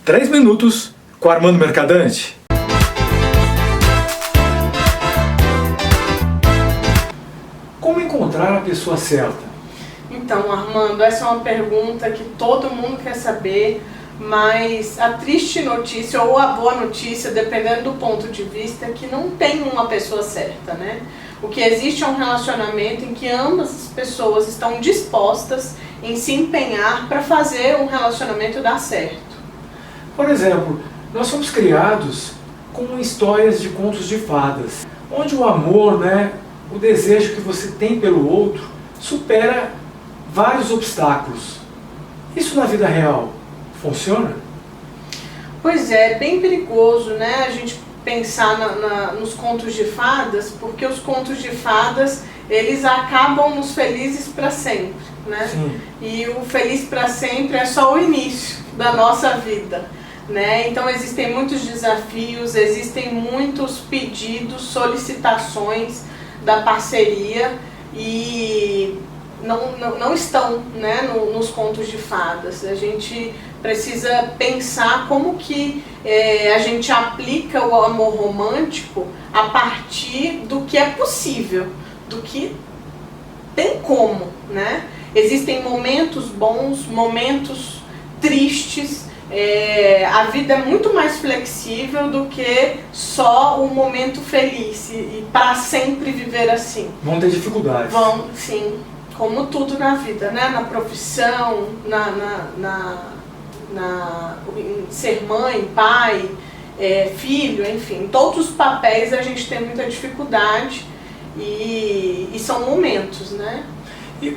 3 minutos com Armando Mercadante. Como encontrar a pessoa certa? Então, Armando, essa é uma pergunta que todo mundo quer saber, mas a triste notícia ou a boa notícia, dependendo do ponto de vista, é que não tem uma pessoa certa, né? O que existe é um relacionamento em que ambas as pessoas estão dispostas em se empenhar para fazer um relacionamento dar certo. Por exemplo, nós somos criados com histórias de contos de fadas, onde o amor, o desejo que você tem pelo outro, supera vários obstáculos. Isso na vida real funciona? Pois é, bem perigoso, né? A gente pensar nos contos de fadas, porque os contos de fadas, eles acabam nos felizes para sempre, né? Sim. E o feliz para sempre é só o início da nossa vida, né? Então existem muitos desafios, existem muitos pedidos, solicitações da parceria e não estão, né, nos contos de fadas. A gente precisa pensar como que a gente aplica o amor romântico a partir do que é possível, do que tem como, né? Existem momentos bons, momentos tristes, a vida é muito mais flexível do que só o momento feliz e para sempre viver assim. Vão ter dificuldades. Vão, sim, como tudo na vida, né? Na profissão, em ser mãe, pai, filho, enfim, todos os papéis a gente tem muita dificuldade e são momentos, né?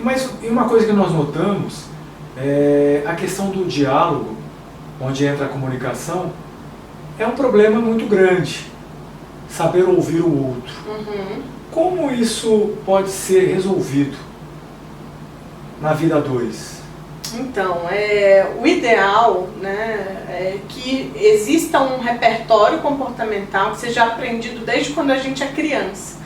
Mas uma coisa que nós notamos é a questão do diálogo, onde entra a comunicação, é um problema muito grande, saber ouvir o outro. Uhum. Como isso pode ser resolvido na vida a dois? Então, o ideal, né, é que exista um repertório comportamental que seja aprendido desde quando a gente é criança,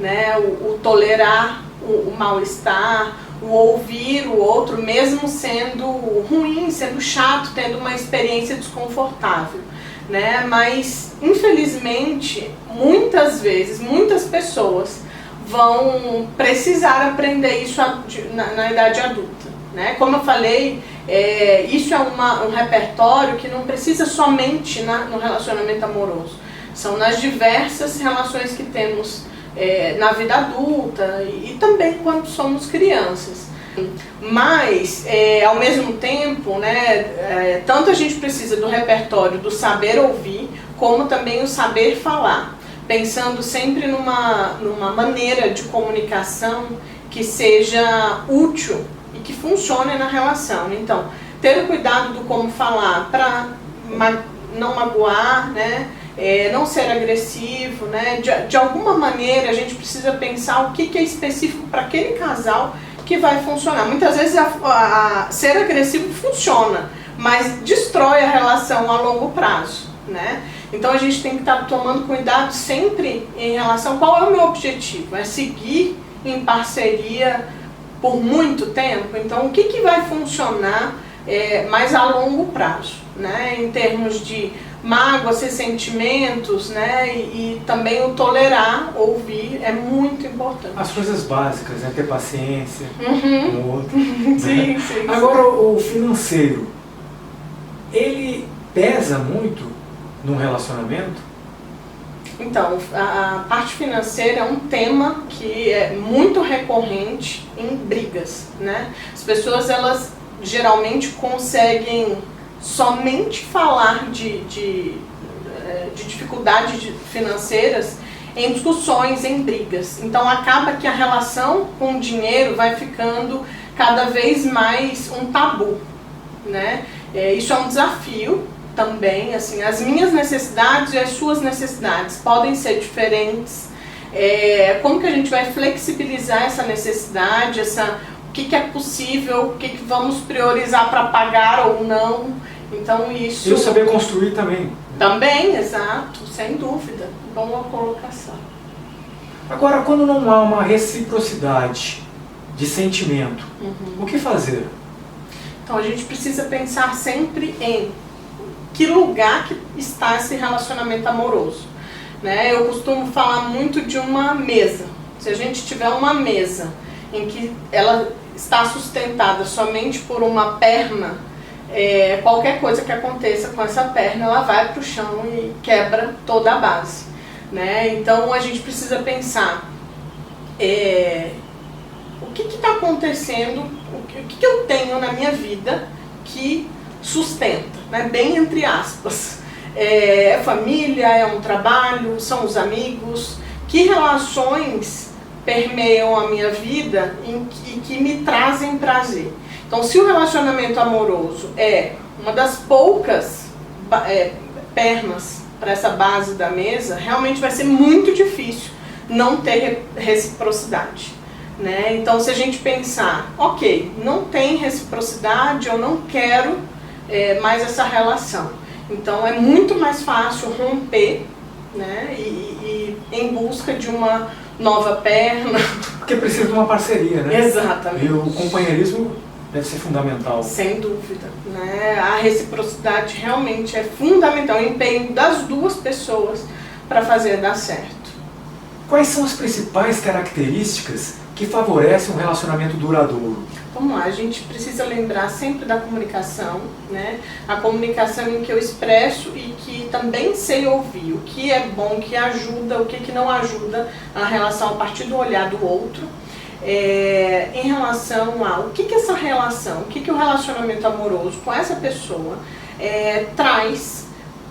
né? O tolerar o mal-estar, o ouvir o outro, mesmo sendo ruim, sendo chato, tendo uma experiência desconfortável, né? Mas, infelizmente, muitas vezes, muitas pessoas vão precisar aprender isso na idade adulta, né? Como eu falei, isso é um repertório que não precisa somente no relacionamento amoroso, são nas diversas relações que temos na vida adulta e também quando somos crianças. Mas, ao mesmo tempo, né, tanto a gente precisa do repertório do saber ouvir, como também o saber falar, pensando sempre numa maneira de comunicação que seja útil e que funcione na relação. Então, ter o cuidado do como falar para não magoar, né? Não ser agressivo, né? De alguma maneira a gente precisa pensar o que é específico para aquele casal que vai funcionar. Muitas vezes ser agressivo funciona, mas destrói a relação a longo prazo, né? Então a gente tem que estar tomando cuidado sempre em relação a qual é o meu objetivo, é seguir em parceria por muito tempo. Então o que vai funcionar mais a longo prazo, né? Em termos de mágoas, ressentimentos, né? E também o tolerar, ouvir, é muito importante. As coisas básicas, né? Ter paciência Uhum. com o outro. Sim, Né? sim. Agora, o financeiro, ele pesa muito num relacionamento? Então, a parte financeira é um tema que é muito recorrente em brigas, né? As pessoas, elas geralmente conseguem somente falar de dificuldades financeiras em discussões, em brigas. Então acaba que a relação com o dinheiro vai ficando cada vez mais um tabu, né? Isso é um desafio também, assim, as minhas necessidades e as suas necessidades podem ser diferentes. Como que a gente vai flexibilizar essa necessidade, o que é possível, o que vamos priorizar para pagar ou não. Então isso... E o saber construir também. Também, exato, sem dúvida. Boa colocação. Agora, quando não há uma reciprocidade de sentimento, o que fazer? Então a gente precisa pensar sempre em que lugar que está esse relacionamento amoroso. Né? Eu costumo falar muito de uma mesa. Se a gente tiver uma mesa em que ela está sustentada somente por uma perna, qualquer coisa que aconteça com essa perna, ela vai para o chão e quebra toda a base. Né? Então a gente precisa pensar o que está acontecendo, o que eu tenho na minha vida que sustenta, né? Bem entre aspas. É família, é um trabalho, são os amigos, que relações permeiam a minha vida e que me trazem prazer. Então, se o relacionamento amoroso é uma das poucas pernas para essa base da mesa, realmente vai ser muito difícil não ter reciprocidade. Né? Então, se a gente pensar, ok, não tem reciprocidade, eu não quero mais essa relação. Então, é muito mais fácil romper, né? E em busca de uma nova perna. Porque precisa de uma parceria, né? Exatamente. E o companheirismo deve ser fundamental. Sem dúvida. Né? A reciprocidade realmente é fundamental, o empenho das duas pessoas para fazer dar certo. Quais são as principais características que favorecem um relacionamento duradouro? Vamos lá, a gente precisa lembrar sempre da comunicação, né? A comunicação em que eu expresso e que também sei ouvir o que é bom, o que ajuda, o que não ajuda a relação a partir do olhar do outro. Em relação a o que essa relação, o que o relacionamento amoroso com essa pessoa traz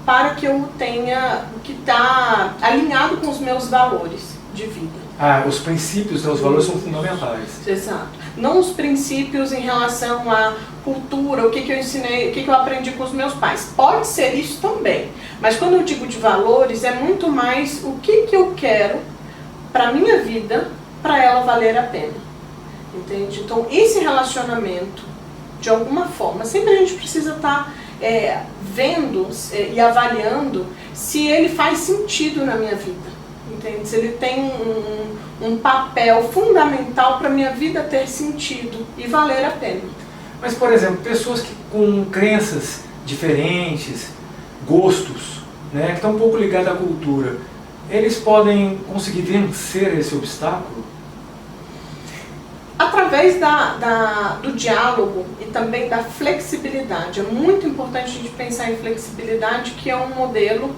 para que eu tenha o que está alinhado com os meus valores de vida. Os princípios, os valores são fundamentais. Exato. Não os princípios em relação à cultura, o que eu ensinei, o que eu aprendi com os meus pais. Pode ser isso também, mas quando eu digo de valores, é muito mais o que eu quero para a minha vida, para ela valer a pena. Entende? Então, esse relacionamento, de alguma forma, sempre a gente precisa estar vendo e avaliando se ele faz sentido na minha vida. Entende? Se ele tem um papel fundamental para a minha vida ter sentido e valer a pena. Mas, por exemplo, pessoas com crenças diferentes, gostos, né, que estão um pouco ligadas à cultura, eles podem conseguir vencer esse obstáculo? Através do diálogo e também da flexibilidade. É muito importante a gente pensar em flexibilidade, que é um modelo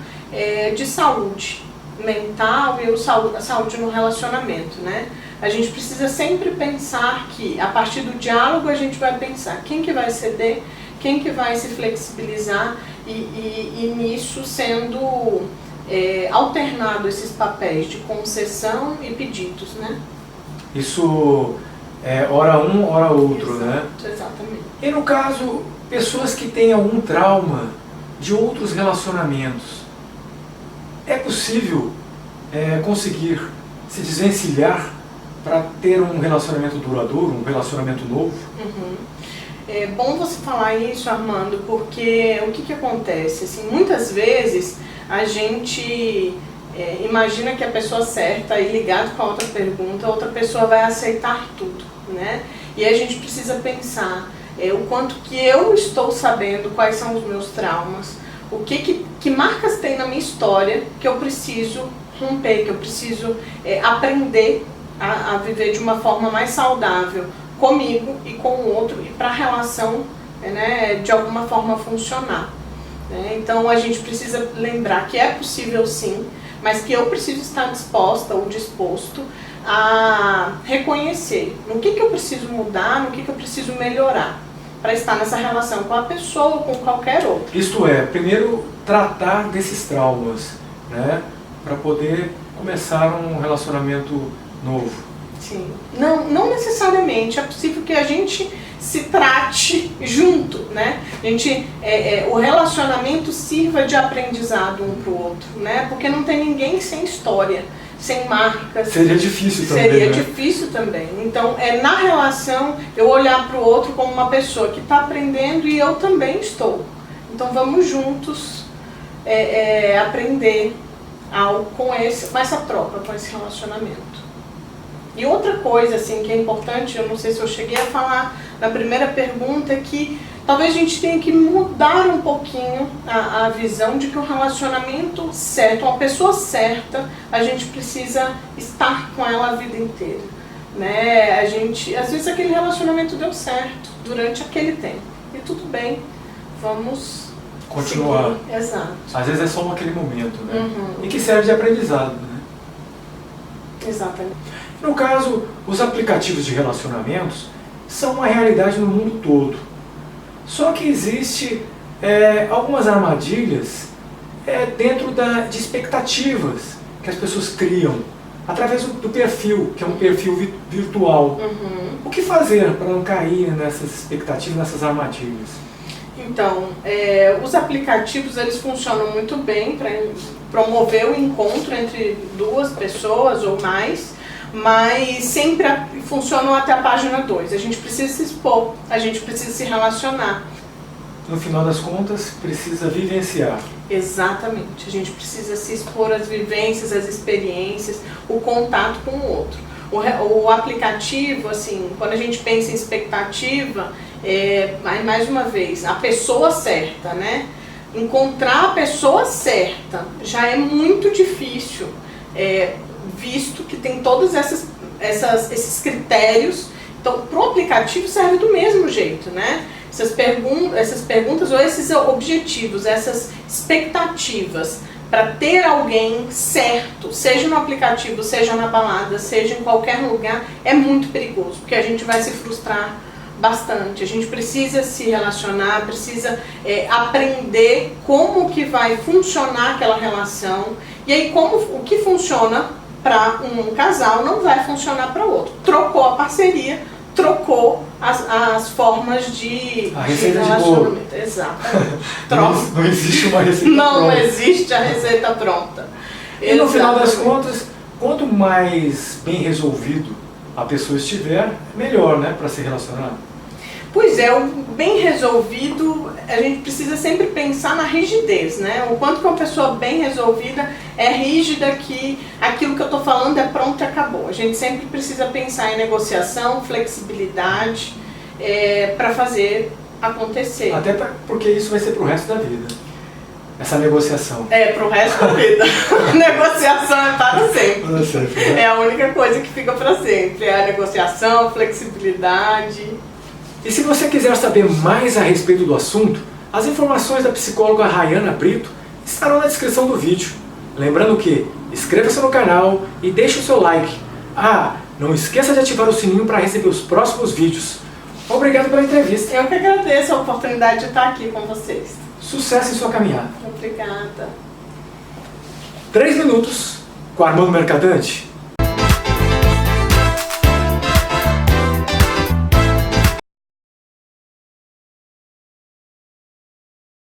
de saúde mental e a saúde no relacionamento, né? A gente precisa sempre pensar que a partir do diálogo a gente vai pensar quem que vai ceder, quem que vai se flexibilizar e nisso sendo alternado esses papéis de concessão e pedidos, né? Isso hora um, hora outro, Exato, né? Exatamente. E no caso, pessoas que têm algum trauma de outros relacionamentos, é possível conseguir se desvencilhar para ter um relacionamento duradouro, um relacionamento novo? Uhum. É bom você falar isso, Armando, porque o que acontece? Assim, muitas vezes a gente imagina que a pessoa certa, e ligado com a outra pergunta, a outra pessoa vai aceitar tudo, né? E a gente precisa pensar o quanto que eu estou sabendo, quais são os meus traumas, o que marcas tem na minha história que eu preciso romper, que eu preciso aprender a viver de uma forma mais saudável comigo e com o outro e para a relação de alguma forma funcionar. Né? Então a gente precisa lembrar que é possível sim, mas que eu preciso estar disposta ou disposto a reconhecer no que eu preciso mudar, no que eu preciso melhorar para estar nessa relação com a pessoa ou com qualquer outro. Isto é, primeiro tratar desses traumas, né, para poder começar um relacionamento novo. Sim. Não necessariamente, é possível que a gente se trate junto, né? O relacionamento sirva de aprendizado um para o outro, né? Porque não tem ninguém sem história, sem marcas. Seria difícil também, Seria né? difícil também. Então, na relação, eu olhar para o outro como uma pessoa que está aprendendo e eu também estou. Então, vamos juntos aprender algo com essa troca, com esse relacionamento. E outra coisa assim, que é importante, eu não sei se eu cheguei a falar na primeira pergunta, é que talvez a gente tenha que mudar um pouquinho a visão de que o relacionamento certo, uma pessoa certa, a gente precisa estar com ela a vida inteira, né? Às vezes aquele relacionamento deu certo durante aquele tempo, e tudo bem, vamos continuar. seguir. Exato. Às vezes é só naquele momento, né? Uhum. E que serve de aprendizado, né? Exatamente. No caso, os aplicativos de relacionamentos são uma realidade no mundo todo. Só que existe algumas armadilhas dentro de expectativas que as pessoas criam através do perfil, que é um perfil virtual. Uhum. O que fazer para não cair nessas expectativas, nessas armadilhas? Então, os aplicativos eles funcionam muito bem para promover o encontro entre duas pessoas ou mais, mas sempre funcionam até a página 2. A gente precisa se expor, a gente precisa se relacionar. No final das contas, precisa vivenciar. Exatamente, a gente precisa se expor às vivências, às experiências, o contato com o outro. O aplicativo, assim, quando a gente pensa em expectativa, mais uma vez, a pessoa certa, né? Encontrar a pessoa certa já é muito difícil, visto que tem todos esses critérios. Então, para o aplicativo serve do mesmo jeito, né? Essas perguntas ou esses objetivos, essas expectativas para ter alguém certo, seja no aplicativo, seja na balada, seja em qualquer lugar, é muito perigoso, porque a gente vai se frustrar bastante. A gente precisa se relacionar, precisa aprender como que vai funcionar aquela relação, e aí o que funciona para um casal não vai funcionar para o outro. Trocou a parceria, trocou as formas de relacionamento. Exatamente. Não existe uma receita pronta. Não existe a receita pronta. E no final das contas, quanto mais bem resolvido a pessoa estiver, melhor, né, para se relacionar. Pois é, o bem resolvido, a gente precisa sempre pensar na rigidez, né? O quanto que uma pessoa bem resolvida é rígida, que aquilo que eu estou falando é pronto e acabou. A gente sempre precisa pensar em negociação, flexibilidade, para fazer acontecer. Até porque isso vai ser pro resto da vida, essa negociação. Pro resto da vida. Negociação é para sempre. Para sempre, né? É a única coisa que fica para sempre. É a negociação, a flexibilidade. E se você quiser saber mais a respeito do assunto, as informações da psicóloga Rayana Brito estarão na descrição do vídeo. Lembrando que inscreva-se no canal e deixe o seu like. Não esqueça de ativar o sininho para receber os próximos vídeos. Obrigado pela entrevista. Eu que agradeço a oportunidade de estar aqui com vocês. Sucesso em sua caminhada. Obrigada. 3 minutos com Armando Mercadante.